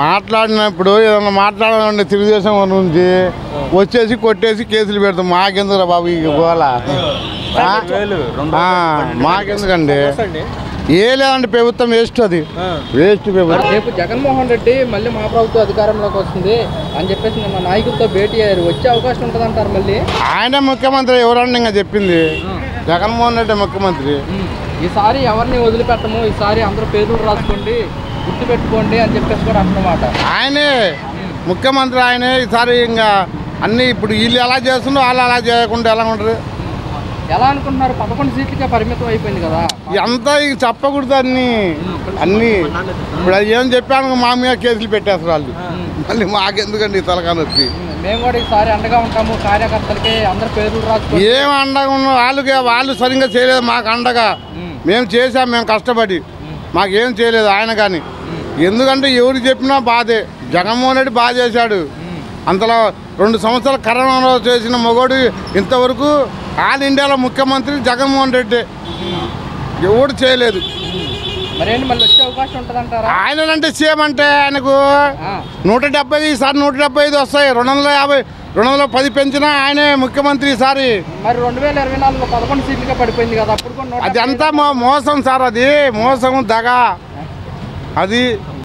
మాట్లాడినప్పుడు ఏదన్నా మాట్లాడాలంటే తెలుగుదేశం నుంచి వచ్చేసి కొట్టేసి కేసులు పెడతాం. మాకెందుకురా బాబు ఈ గోల, మాకెందుకండి? ఏ లేదండి, ప్రభుత్వం వేస్ట్, అది వేస్ట్ ప్రభుత్వం. రేపు జగన్మోహన్ రెడ్డి మళ్ళీ మా ప్రభుత్వం అధికారంలోకి వస్తుంది అని చెప్పేసి నిన్న నాయకులతో భేటీ అయ్యారు. వచ్చే అవకాశం ఉంటుంది అంటారు మళ్ళీ? ఆయన ముఖ్యమంత్రి ఎవరండి ఇంకా చెప్పింది? జగన్మోహన్ రెడ్డి ముఖ్యమంత్రి. ఈసారి ఎవరిని వదిలిపెట్టము, ఈసారి అందరూ పేర్లు రాసుకోండి, గుర్తు పెట్టుకోండి అని చెప్పేసి కూడా అన్నమాట. ఆయనే ముఖ్యమంత్రి, ఆయనే ఈసారి. ఇంకా అన్నీ ఇప్పుడు వీళ్ళు ఎలా చేస్తుండో వాళ్ళు అలా చేయకుండా ఎలా ఉంటుంది? ఎలా అనుకుంటున్నారు? 11 సీట్లకే పరిమితం అయిపోయింది కదా. అంతా ఇక చెప్పకూడదు అన్నీ. ఇప్పుడు అది ఏం చెప్పాను, మా మీద కేసులు పెట్టేస్తారు వాళ్ళు. మళ్ళీ మాకెందుకండి తలకాయ నొప్పి? మేము కూడా ఈసారి అండగా ఉంటాము, కార్యకర్తలకి అందరు పేర్లు రాసుకోండి. ఏం అండగా ఉన్నాం? వాళ్ళు సరిగ్గా చేయలేదు మాకు అండగా. మేము చేసాం, మేము కష్టపడి, మాకేం చేయలేదు ఆయన. కానీ ఎందుకంటే ఎవరు చెప్పినా బాధే. జగన్మోహన్ రెడ్డి బాగా చేశాడు. అంతలో 2 సంవత్సరాలు కరోనాలో చేసిన మొగోడు ఇంతవరకు ఆల్ ఇండియాలో ముఖ్యమంత్రి జగన్మోహన్ రెడ్డి, ఎవడు చేయలేదు. మరేంటి మళ్ళీ వచ్చే అవకాశం ఉంటుందంటారా? ఆయనంటే సీఎం అంటే ఆయనకు 170, ఈసారి 175 వస్తాయి. 250, 210 పెంచినా ఆయనే ముఖ్యమంత్రి ఈసారి. మరి 2024లో 11 సీట్లుగా పడిపోయింది కదా, అప్పుడు అది అంతా మోసం సార్, అది మోసం, దగా అది.